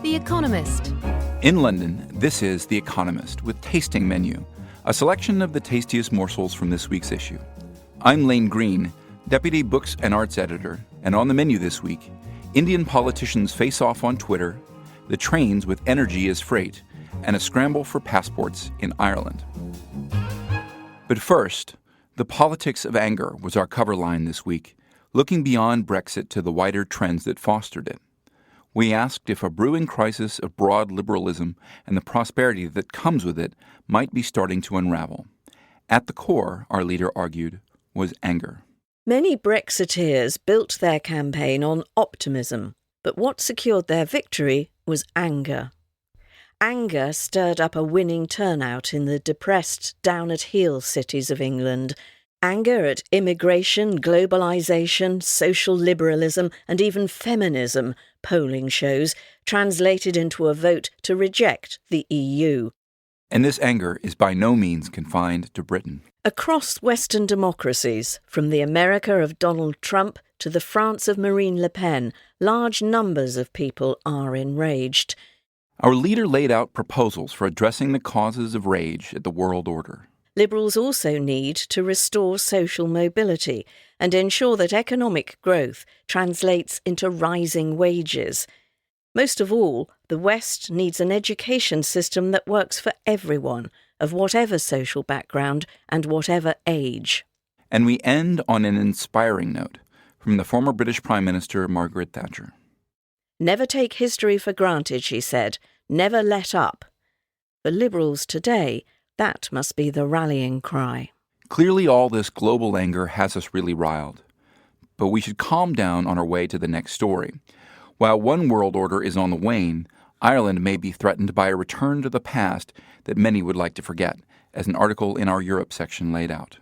The Economist. In London, this is The Economist with Tasting Menu, a selection of the tastiest morsels from this week's issue. I'm Lane Green, Deputy Books and Arts Editor, and on the menu this week, Indian politicians face off on Twitter, the trains with energy as freight, and a scramble for passports in Ireland. But first, the politics of anger was our cover line this week, looking beyond Brexit to the wider trends that fostered it. We asked if a brewing crisis of broad liberalism and the prosperity that comes with it might be starting to unravel. At the core, our leader argued, was anger. Many Brexiteers built their campaign on optimism, but what secured their victory was anger. Anger stirred up a winning turnout in the depressed, down-at-heel cities of England. Anger at immigration, globalisation, social liberalism, and even feminism, polling shows, translated into a vote to reject the EU. And this anger is by no means confined to Britain. Across Western democracies, from the America of Donald Trump to the France of Marine Le Pen, large numbers of people are enraged. Our leader laid out proposals for addressing the causes of rage at the world order. Liberals also need to restore social mobility and ensure that economic growth translates into rising wages. Most of all, the West needs an education system that works for everyone, of whatever social background and whatever age. And we end on an inspiring note from the former British Prime Minister Margaret Thatcher. Never take history for granted, she said. Never let up. For Liberals today, that must be the rallying cry. Clearly all this global anger has us really riled. But we should calm down on our way to the next story. While one world order is on the wane, Ireland may be threatened by a return to the past that many would like to forget, as an article in our Europe section laid out.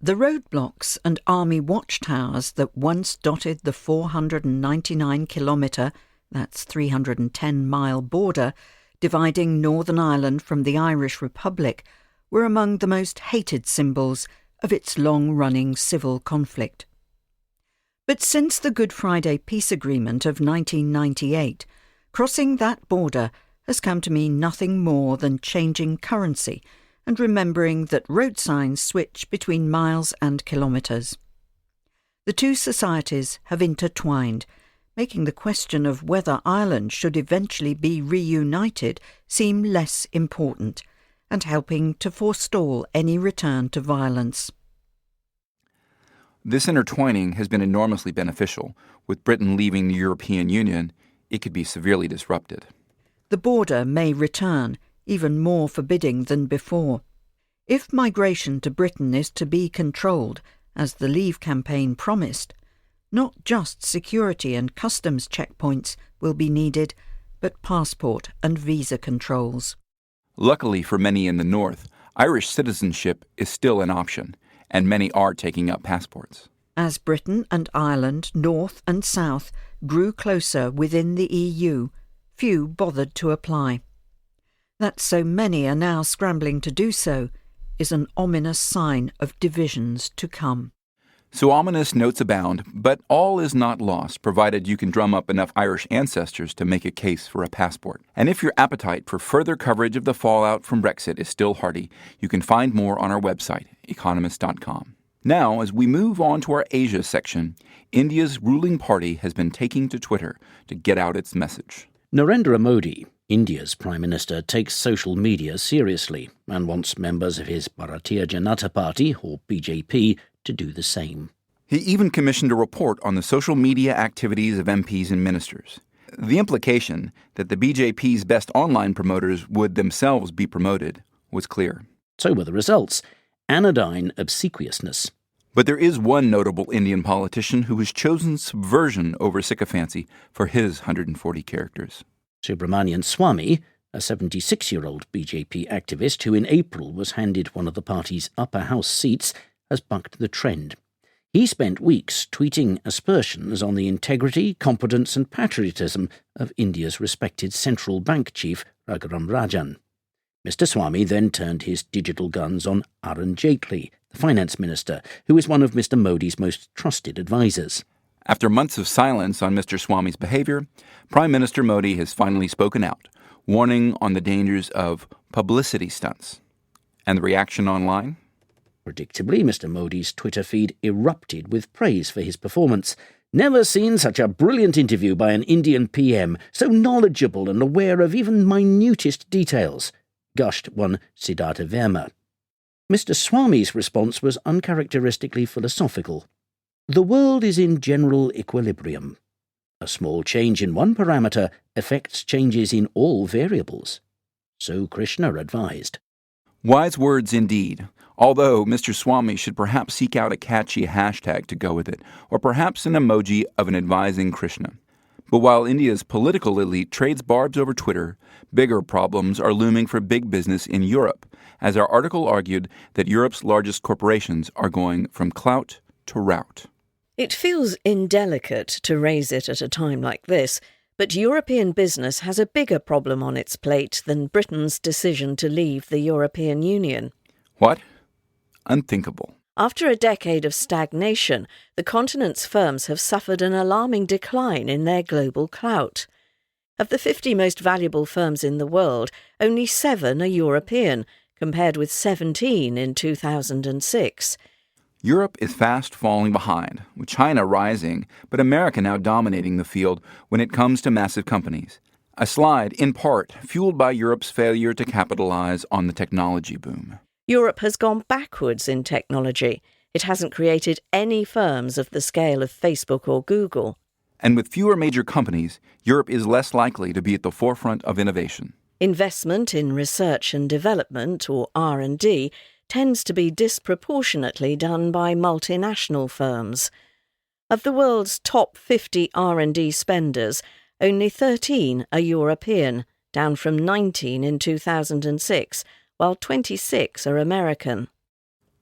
The roadblocks and army watchtowers that once dotted the 499-kilometre, that's 310-mile border, dividing Northern Ireland from the Irish Republic, were among the most hated symbols of its long-running civil conflict. But since the Good Friday Peace Agreement of 1998, crossing that border has come to mean nothing more than changing currency and remembering that road signs switch between miles and kilometres. The two societies have intertwined, making the question of whether Ireland should eventually be reunited seem less important, and helping to forestall any return to violence. This intertwining has been enormously beneficial. With Britain leaving the European Union, it could be severely disrupted. The border may return, even more forbidding than before. If migration to Britain is to be controlled, as the Leave campaign promised, not just security and customs checkpoints will be needed, but passport and visa controls. Luckily for many in the north, Irish citizenship is still an option, and many are taking up passports. As Britain and Ireland, north and south, grew closer within the EU, few bothered to apply. That so many are now scrambling to do so is an ominous sign of divisions to come. So ominous notes abound, but all is not lost, provided you can drum up enough Irish ancestors to make a case for a passport. And if your appetite for further coverage of the fallout from Brexit is still hearty, you can find more on our website, economist.com. Now, as we move on to our Asia section, India's ruling party has been taking to Twitter to get out its message. Narendra Modi, India's Prime Minister, takes social media seriously and wants members of his Bharatiya Janata Party, or BJP, to do the same. He even commissioned a report on the social media activities of MPs and ministers. The implication that the BJP's best online promoters would themselves be promoted was clear. So were the results. Anodyne obsequiousness. But there is one notable Indian politician who has chosen subversion over sycophancy for his 140 characters. Subramanian Swamy, a 76-year-old BJP activist who in April was handed one of the party's upper house seats, has bucked the trend. He spent weeks tweeting aspersions on the integrity, competence and patriotism of India's respected central bank chief, Raghuram Rajan. Mr. Swamy then turned his digital guns on Arun Jaitley, the finance minister, who is one of Mr. Modi's most trusted advisers. After months of silence on Mr. Swami's behavior, Prime Minister Modi has finally spoken out, warning on the dangers of publicity stunts. And the reaction online? Predictably, Mr. Modi's Twitter feed erupted with praise for his performance. "Never seen such a brilliant interview by an Indian PM, so knowledgeable and aware of even minutest details," gushed one Siddhartha Verma. Mr. Swami's response was uncharacteristically philosophical. "The world is in general equilibrium. A small change in one parameter affects changes in all variables." So Krishna advised. Wise words indeed, although Mr. Swami should perhaps seek out a catchy hashtag to go with it, or perhaps an emoji of an advising Krishna. But while India's political elite trades barbs over Twitter, bigger problems are looming for big business in Europe, as our article argued that Europe's largest corporations are going from clout to rout. It feels indelicate to raise it at a time like this, but European business has a bigger problem on its plate than Britain's decision to leave the European Union. What? Unthinkable. After a decade of stagnation, the continent's firms have suffered an alarming decline in their global clout. Of the 50 most valuable firms in the world, only 7 are European, compared with 17 in 2006. Europe is fast falling behind, with China rising, but America now dominating the field when it comes to massive companies. A slide, in part, fueled by Europe's failure to capitalize on the technology boom. Europe has gone backwards in technology. It hasn't created any firms of the scale of Facebook or Google. And with fewer major companies, Europe is less likely to be at the forefront of innovation. Investment in research and development, or R&D, tends to be disproportionately done by multinational firms. Of the world's top 50 R&D spenders, only 13 are European, down from 19 in 2006, while 26 are American.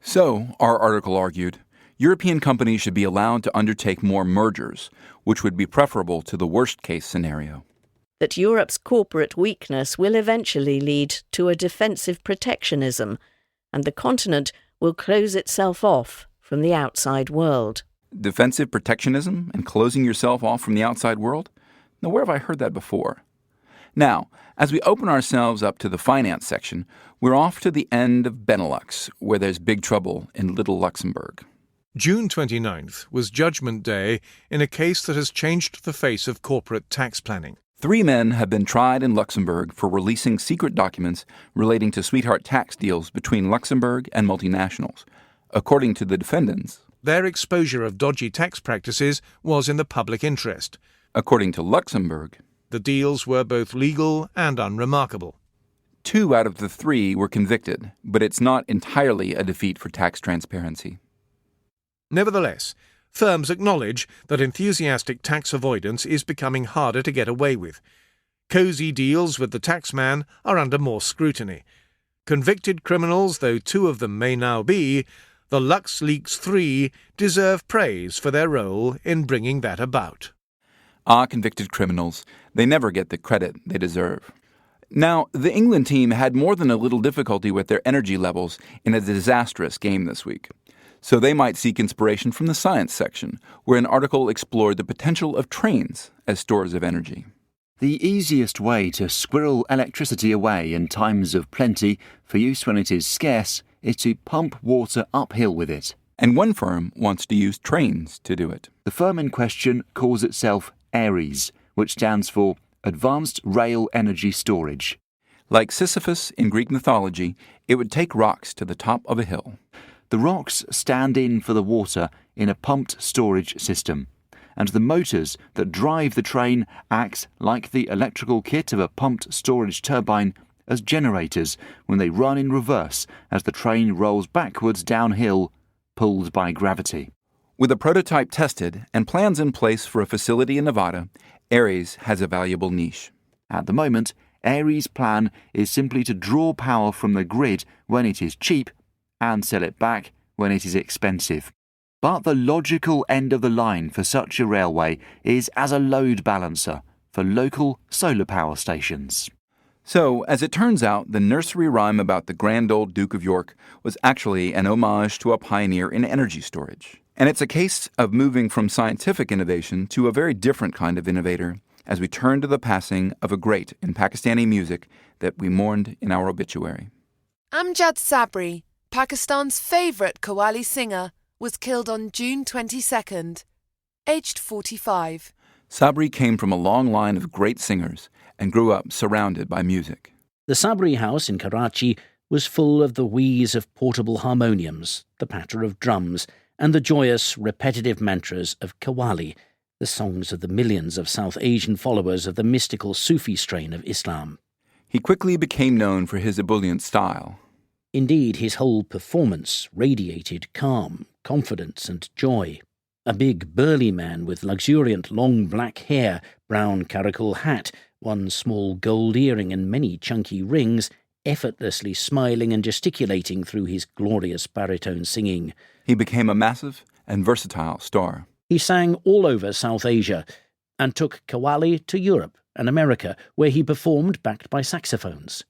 So, our article argued, European companies should be allowed to undertake more mergers, which would be preferable to the worst-case scenario. That Europe's corporate weakness will eventually lead to a defensive protectionism, and the continent will close itself off from the outside world. Defensive protectionism and closing yourself off from the outside world? Now, where have I heard that before? Now, as we open ourselves up to the finance section, we're off to the end of Benelux, where there's big trouble in Little Luxembourg. June 29th was Judgment Day in a case that has changed the face of corporate tax planning. 3 men have been tried in Luxembourg for releasing secret documents relating to sweetheart tax deals between Luxembourg and multinationals. According to the defendants, their exposure of dodgy tax practices was in the public interest. According to Luxembourg, the deals were both legal and unremarkable. 2 out of the 3 were convicted, but it's not entirely a defeat for tax transparency. Nevertheless, firms acknowledge that enthusiastic tax avoidance is becoming harder to get away with. Cosy deals with the taxman are under more scrutiny. Convicted criminals, though 2 of them may now be, the LuxLeaks 3 deserve praise for their role in bringing that about. Ah, convicted criminals. They never get the credit they deserve. Now, the England team had more than a little difficulty with their energy levels in a disastrous game this week. So they might seek inspiration from the science section, where an article explored the potential of trains as stores of energy. The easiest way to squirrel electricity away in times of plenty for use when it is scarce is to pump water uphill with it. And one firm wants to use trains to do it. The firm in question calls itself ARES, which stands for Advanced Rail Energy Storage. Like Sisyphus in Greek mythology, it would take rocks to the top of a hill. The rocks stand in for the water in a pumped storage system, and the motors that drive the train act like the electrical kit of a pumped storage turbine as generators when they run in reverse as the train rolls backwards downhill, pulled by gravity. With a prototype tested and plans in place for a facility in Nevada, ARES has a valuable niche. At the moment, ARES' plan is simply to draw power from the grid when it is cheap and sell it back when it is expensive. But the logical end of the line for such a railway is as a load balancer for local solar power stations. So, as it turns out, the nursery rhyme about the grand old Duke of York was actually an homage to a pioneer in energy storage. And it's a case of moving from scientific innovation to a very different kind of innovator as we turn to the passing of a great in Pakistani music that we mourned in our obituary. Amjad Sabri, Pakistan's favourite Qawwali singer, was killed on June 22nd, aged 45. Sabri came from a long line of great singers and grew up surrounded by music. The Sabri house in Karachi was full of the wheeze of portable harmoniums, the patter of drums, and the joyous, repetitive mantras of Qawwali, the songs of the millions of South Asian followers of the mystical Sufi strain of Islam. He quickly became known for his ebullient style. Indeed, his whole performance radiated calm, confidence, and joy. A big, burly man with luxuriant long black hair, brown caracul hat, one small gold earring and many chunky rings, effortlessly smiling and gesticulating through his glorious baritone singing. He became a massive and versatile star. He sang all over South Asia and took Qawwali to Europe and America, where he performed backed by saxophones.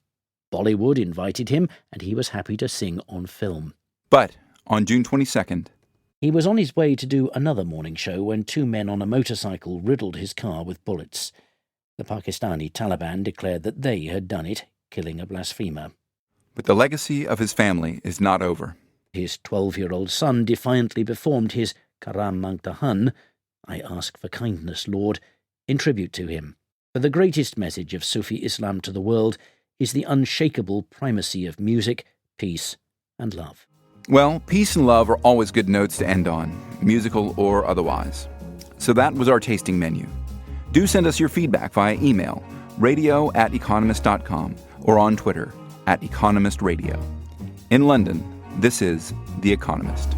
Bollywood invited him, and he was happy to sing on film. But on June 22nd, he was on his way to do another morning show when two men on a motorcycle riddled his car with bullets. The Pakistani Taliban declared that they had done it, killing a blasphemer. But the legacy of his family is not over. His 12-year-old son defiantly performed his Karam Mangtahan, I ask for kindness, Lord, in tribute to him. For the greatest message of Sufi Islam to the world is the unshakable primacy of music, peace, and love. Well, peace and love are always good notes to end on, musical or otherwise. So that was our tasting menu. Do send us your feedback via email, radio@economist.com, or on Twitter, @economistradio. In London, this is The Economist.